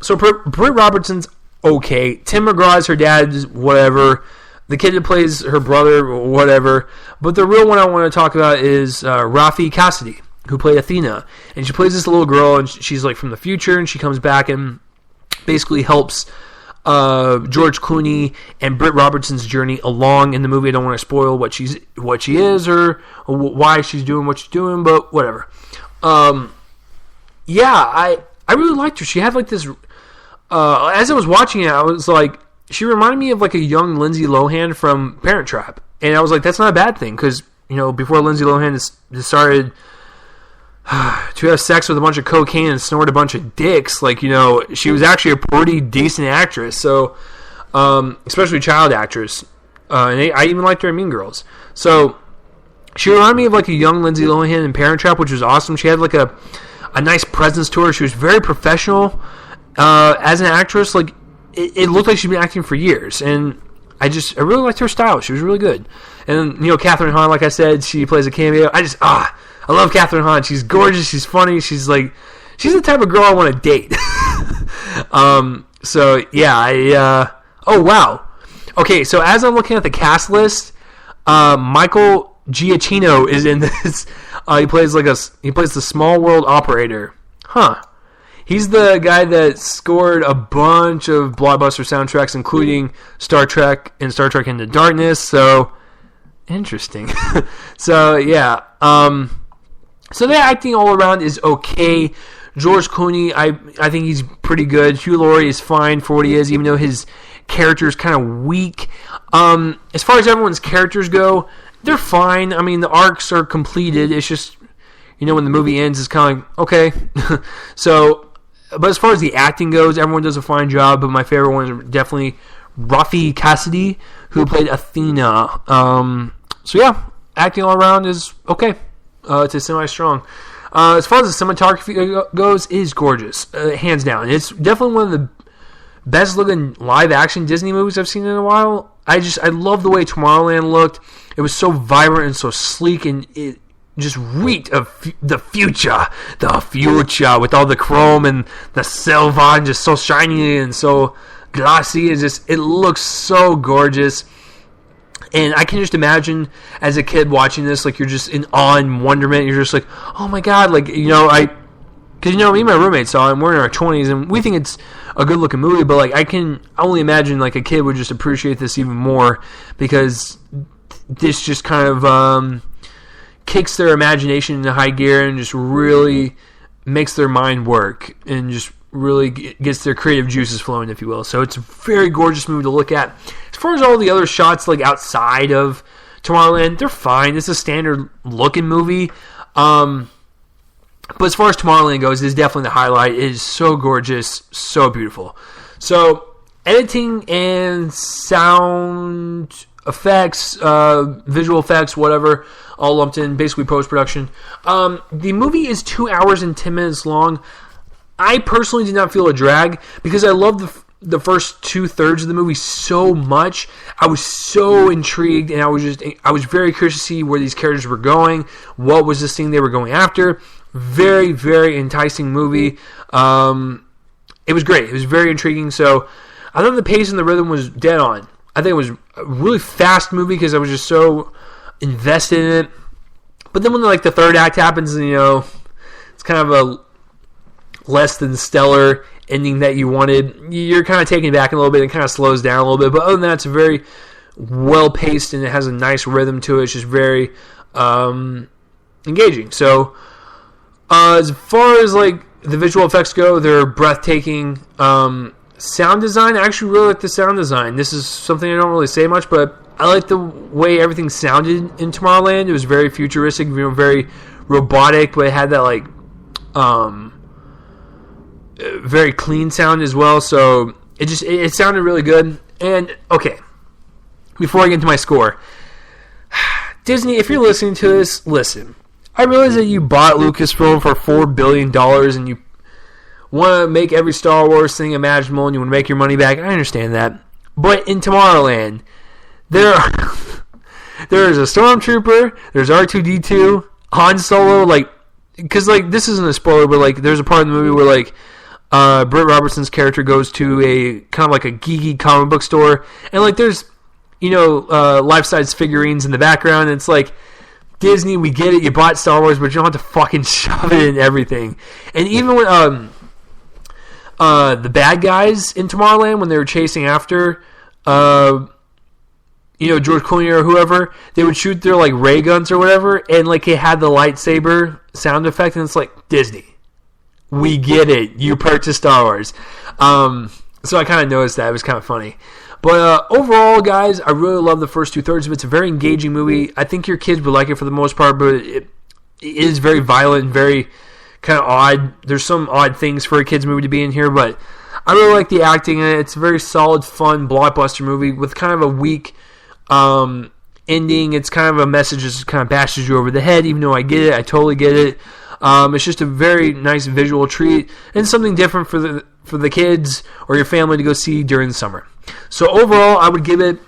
So Britt Robertson's okay. Tim McGraw's her dad, whatever. The kid that plays her brother, whatever. But the real one I want to talk about is Raffi Cassidy, who played Athena. And she plays this little girl, and she's like from the future, and she comes back and basically helps George Clooney and Britt Robertson's journey along in the movie. I don't want to spoil what she is or why she's doing what she's doing, but whatever. Yeah, I really liked her. She had like this. As I was watching it, I was like, she reminded me of like a young Lindsay Lohan from Parent Trap, and I was like, that's not a bad thing, because before Lindsay Lohan started to have sex with a bunch of cocaine and snort a bunch of dicks, like, she was actually a pretty decent actress. So, especially child actress, and I even liked her in Mean Girls. So she reminded me of like a young Lindsay Lohan in Parent Trap, which was awesome. She had like a nice presence to her. She was very professional as an actress. Like, it looked like she'd been acting for years, and I really liked her style. She was really good. And Catherine Hahn, like I said, she plays a cameo. I love Catherine Hahn. She's gorgeous. She's funny. She's the type of girl I want to date. So yeah, oh wow. Okay, so as I'm looking at the cast list, Michael Giacchino is in this. He plays the Small World operator. Huh. He's the guy that scored a bunch of blockbuster soundtracks, including Star Trek and Star Trek Into Darkness. So, interesting. So, yeah. So the acting all around is okay. George Clooney, I think he's pretty good. Hugh Laurie is fine for what he is, even though his character is kind of weak. As far as everyone's characters go, they're fine. I mean, the arcs are completed. It's just, when the movie ends, it's kind of like, okay. So, but as far as the acting goes, everyone does a fine job. But my favorite one is definitely Rafi Cassidy, who played Athena. So yeah, acting all around is okay. It's a semi-strong. As far as the cinematography goes, it is gorgeous, hands down. It's definitely one of the best looking live action Disney movies I've seen in a while. I love the way Tomorrowland looked. It was so vibrant and so sleek, and it just reeked of the future with all the chrome and the silver, and just so shiny and so glossy. It looks so gorgeous. And I can just imagine as a kid watching this, like, you're just in awe and wonderment. You're just like, oh my god, like, because me and my roommate saw it, and we're in our 20s, and we think it's a good looking movie, but like, I can only imagine like a kid would just appreciate this even more, because this just kind of kicks their imagination into high gear and just really makes their mind work and just really gets their creative juices flowing, if you will. So it's a very gorgeous movie to look at. As far as all the other shots, like outside of Tomorrowland, they're fine. It's a standard looking movie. But as far as Tomorrowland goes, it's definitely the highlight. It is so gorgeous, so beautiful. So editing and sound effects, visual effects, whatever, all lumped in, basically post-production. The movie is 2 hours and 10 minutes long. I personally did not feel a drag because I love the first 2/3 of the movie so much. I was so intrigued, and I was very curious to see where these characters were going. What was this thing they were going after? Very, very enticing movie. It was great. It was very intriguing. So I thought the pace and the rhythm was dead on. I think it was a really fast movie because I was just so invested in it. But then when the third act happens, and it's kind of a less than stellar ending that you wanted, you're kind of taken back a little bit. It kind of slows down a little bit, but other than that, it's very well paced and it has a nice rhythm to it. It's just very engaging. So as far as like the visual effects go, they're breathtaking. Sound design, I actually really like the sound design. This is something I don't really say much, but I like the way everything sounded in Tomorrowland. It was very futuristic, very robotic, but it had that very clean sound as well. So it sounded really good. And okay, before I get into my score, Disney, if you're listening to this, listen. I realize that you bought Lucasfilm for $4 billion and you want to make every Star Wars thing imaginable and you want to make your money back. I understand that. But in Tomorrowland, there is a Stormtrooper, there's R2-D2, Han Solo, because this isn't a spoiler, but there's a part in the movie where Britt Robertson's character goes to a kind of like a geeky comic book store, and there's life-size figurines in the background, and it's like, Disney, we get it, you bought Star Wars, but you don't have to fucking shove it in everything. And even when the bad guys in Tomorrowland, when they were chasing after George Clooney or whoever, they would shoot their ray guns or whatever, and it had the lightsaber sound effect, and it's like, Disney, we get it, you purchased Star Wars. So I kind of noticed that. It was kind of funny. But overall, guys, I really love the first 2/3 of it. It's a very engaging movie. I think your kids would like it for the most part, but it is very violent and very kind of odd. There's some odd things for a kids movie to be in here, but I really like the acting in it. It's a very solid, fun, blockbuster movie with kind of a weak ending. It's kind of a message that kind of bashes you over the head, even though I get it. I totally get it. It's just a very nice visual treat and something different for the kids or your family to go see during the summer. So overall, I would give it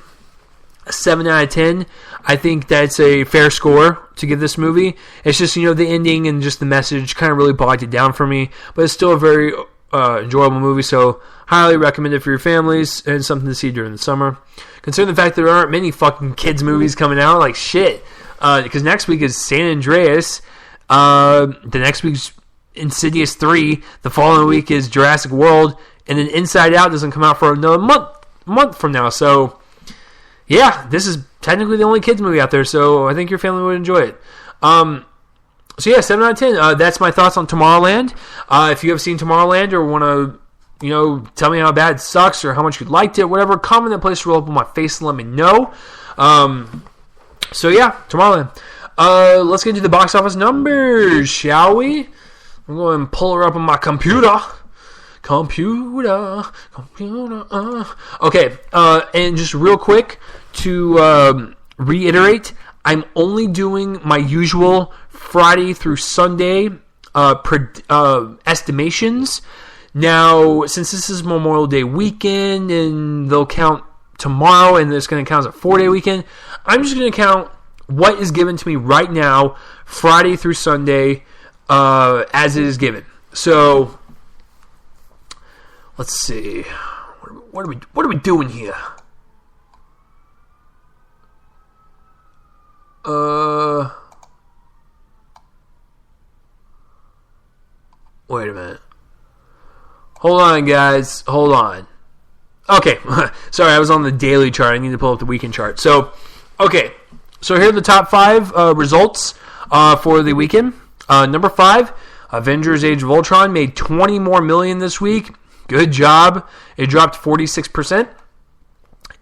a 7 out of 10. I think that's a fair score to give this movie. It's just, the ending and just the message kind of really bogged it down for me. But it's still a very enjoyable movie, so highly recommend it for your families and something to see during the summer. Considering the fact that there aren't many fucking kids movies coming out, because next week is San Andreas. The next week's Insidious 3. The following week is Jurassic World. And then Inside Out doesn't come out for another month from now. So, yeah, this is technically the only kids movie out there. So I think your family would enjoy it. So yeah, 7 out of 10. That's my thoughts on Tomorrowland. If you have seen Tomorrowland or want to, tell me how bad it sucks or how much you liked it, whatever, comment in that place, roll up on my face and let me know. So yeah, Tomorrowland. Let's get into the box office numbers, shall we? I'm going to pull her up on my computer. Okay, and just real quick to reiterate, I'm only doing my usual Friday through Sunday estimations. Now, since this is Memorial Day weekend and they'll count tomorrow and it's going to count as a 4-day weekend, I'm just going to count what is given to me right now, Friday through Sunday, as it is given. So, let's see. What are we doing here? Wait a minute. Hold on, guys. Hold on. Okay. Sorry, I was on the daily chart. I need to pull up the weekend chart. So, okay. So here are the top 5 results for the weekend. Number 5, Avengers Age of Ultron made $20 more million this week. Good job. It dropped 46%.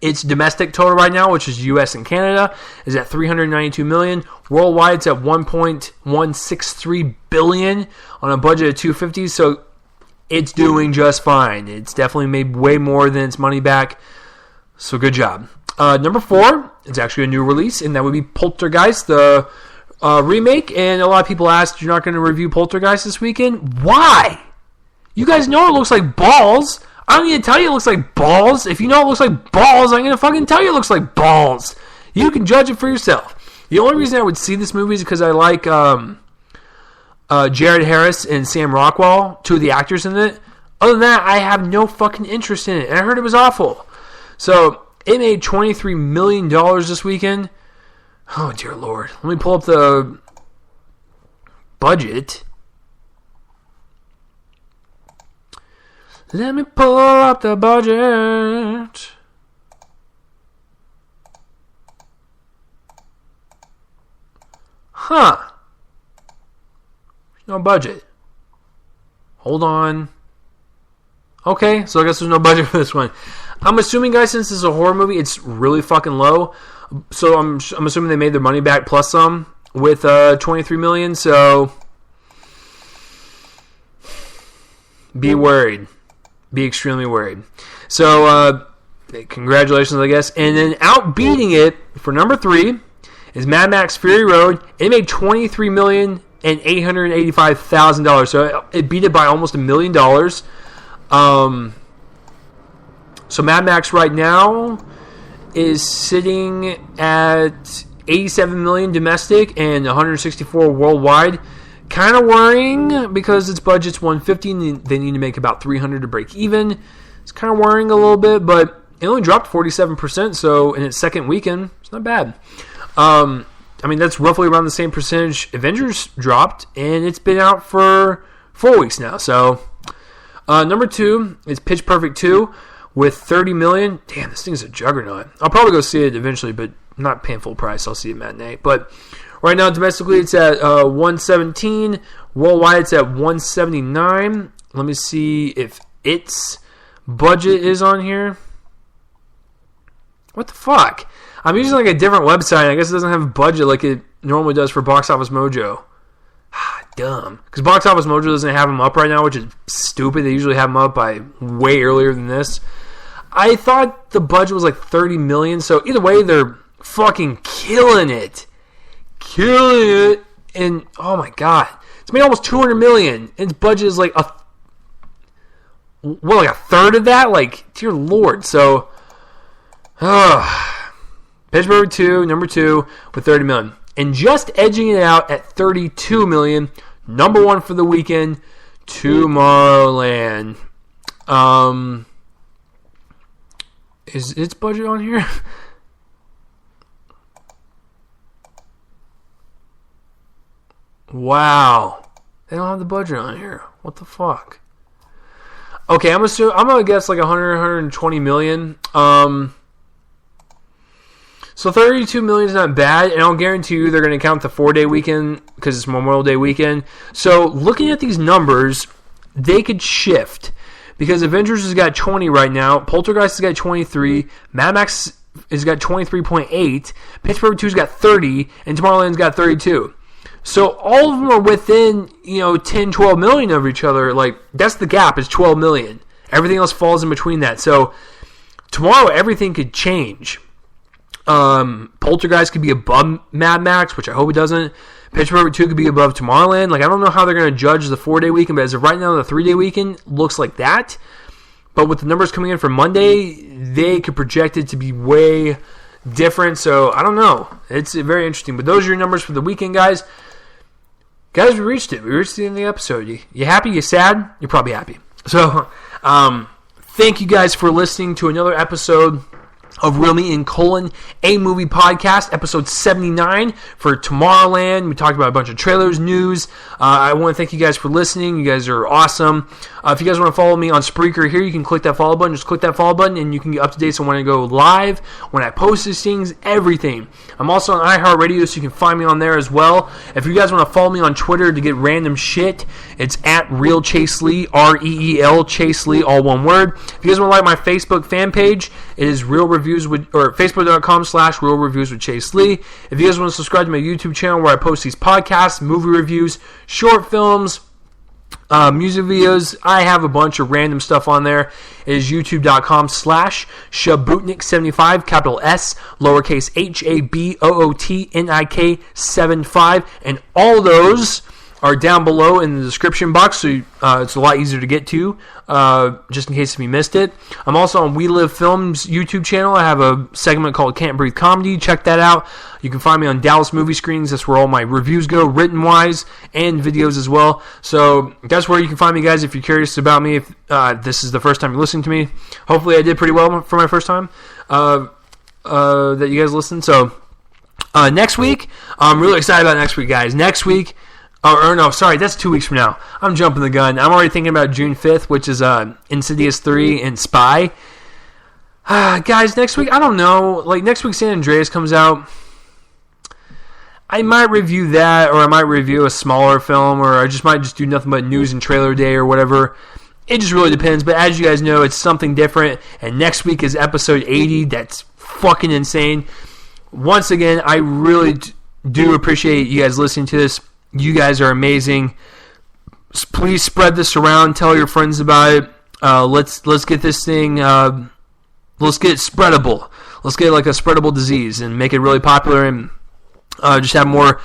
Its domestic total right now, which is U.S. and Canada, is at $392 million. Worldwide, it's at $1.163 billion on a budget of $250. So it's doing just fine. It's definitely made way more than its money back. So good job. Number 4, it's actually a new release, and that would be Poltergeist, the remake. And a lot of people asked, you're not going to review Poltergeist this weekend? Why? You guys know it looks like balls. I don't need to tell you it looks like balls. If you know it looks like balls, I'm going to fucking tell you it looks like balls. You can judge it for yourself. The only reason I would see this movie is because I like Jared Harris and Sam Rockwell, 2 of the actors in it. Other than that, I have no fucking interest in it. And I heard it was awful. So, it made $23 million this weekend. Oh, dear Lord. Let me pull up the budget. Let me pull up the budget. Huh. No budget. Hold on. Okay, so I guess there's no budget for this one. I'm assuming, guys, since this is a horror movie, it's really fucking low. So I'm assuming they made their money back plus some with $23 million. So be worried. Be extremely worried. So congratulations, I guess. And then outbeating it for number 3 is Mad Max Fury Road. It made $23,885,000. So it beat it by almost $1 million. So Mad Max right now is sitting at $87 million domestic and $164 worldwide. Kind of worrying because its budget's $150 and they need to make about $300 to break even. It's kind of worrying a little bit, but it only dropped 47%. So in its second weekend, it's not bad. I mean, that's roughly around the same percentage Avengers dropped, and it's been out for 4 weeks now. So number 2 is Pitch Perfect 2 with $30 million. Damn, this thing's a juggernaut. I'll probably go see it eventually, but I'm not paying full price. I'll see it matinee. But right now, domestically, it's at 117. Worldwide, it's at 179. Let me see if its budget is on here. What the fuck? I'm using like a different website. I guess it doesn't have a budget like it normally does for Box Office Mojo. Dumb. Because Box Office Mojo doesn't have them up right now, which is stupid. They usually have them up by way earlier than this. I thought the budget was like $30 million. So either way, they're fucking killing it. Killing it. And oh my god, it's made almost $200 million. And its budget is like a third of that. Like, dear Lord. So, Pittsburgh 2, number 2 with $30 million, and just edging it out at $32 million. Number 1 for the weekend, Tomorrowland. Is its budget on here? Wow. They don't have the budget on here. What the fuck? Okay, I'm gonna guess like 100, 120 million. So 32 million is not bad, and I'll guarantee you they're going to count the 4-day weekend because it's Memorial Day weekend. So looking at these numbers, they could shift because Avengers has got 20 right now, Poltergeist has got 23, Mad Max has got 23.8, Pitch Perfect 2's got 30, and Tomorrowland's got 32. So all of them are within 10, 12 million of each other. Like that's the gap is 12 million. Everything else falls in between that. So tomorrow everything could change. Poltergeist could be above Mad Max, which I hope it doesn't. Pitch Perfect 2 could be above Tomorrowland. Like, I don't know how they're going to judge the 4-day weekend, but as of right now, the 3-day weekend looks like that. But with the numbers coming in for Monday, they could project it to be way different. So, I don't know. It's very interesting. But those are your numbers for the weekend, guys. Guys, we reached it. We reached the end of the episode. You happy? You sad? You're probably happy. So, thank you guys for listening to another episode of Real Me in Colon, a movie podcast, episode 79 for Tomorrowland. We talked about a bunch of trailers, news. I want to thank you guys for listening. You guys are awesome. If you guys want to follow me on Spreaker here, you can click that follow button. Just click that follow button, and you can get up to date on when I go live, when I post these things, everything. I'm also on iHeartRadio, so you can find me on there as well. If you guys want to follow me on Twitter to get random shit, it's at Real Chase Lee, REEL Chase Lee, all one word. If you guys want to like my Facebook fan page, it is Real Reviews with, or Facebook.com/Real Reviews with Chase Lee. If you guys want to subscribe to my YouTube channel where I post these podcasts, movie reviews, short films, music videos, I have a bunch of random stuff on there. It is youtube.com/Shabutnik75, capital S, lowercase HABOOTNIK 75, and all those are down below in the description box, so it's a lot easier to get to, just in case if you missed it. I'm also on We Live Films YouTube channel. I have a segment called Can't Breathe Comedy. Check that out. You can find me on Dallas Movie Screenings. That's where all my reviews go, written-wise, and videos as well. So that's where you can find me, guys, if you're curious about me, if this is the first time you're listening to me. Hopefully I did pretty well for my first time that you guys listened. So next week, I'm really excited about next week, guys. Next week, or no, sorry, that's 2 weeks from now. I'm jumping the gun. I'm already thinking about June 5th, which is Insidious 3 and Spy. Guys, next week, I don't know. Like, next week San Andreas comes out. I might review that, or I might review a smaller film, or I might do nothing but news and trailer day or whatever. It just really depends, but as you guys know, it's something different, and next week is episode 80. That's fucking insane. Once again, I really do appreciate you guys listening to this. You guys are amazing. Please spread this around. Tell your friends about it. Let's get this thing. Let's get it spreadable. Let's get like a spreadable disease and make it really popular and just have more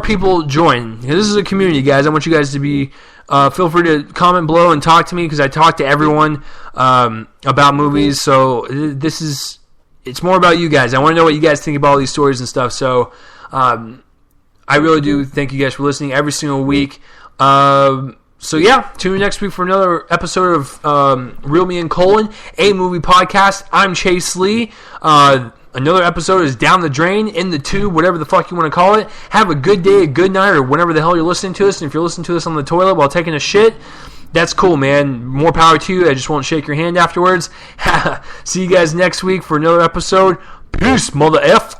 people join. This is a community, guys. I want you guys to be. Feel free to comment below and talk to me because I talk to everyone about movies. So it's more about you guys. I want to know what you guys think about all these stories and stuff. So. I really do thank you guys for listening every single week. So yeah, tune in next week for another episode of Real Me in Colon, a movie podcast. I'm Chase Lee. Another episode is Down the Drain, in the tube, whatever the fuck you want to call it. Have a good day, a good night, or whenever the hell you're listening to this. And if you're listening to this on the toilet while taking a shit, that's cool, man. More power to you. I just won't shake your hand afterwards. See you guys next week for another episode. Peace, mother F.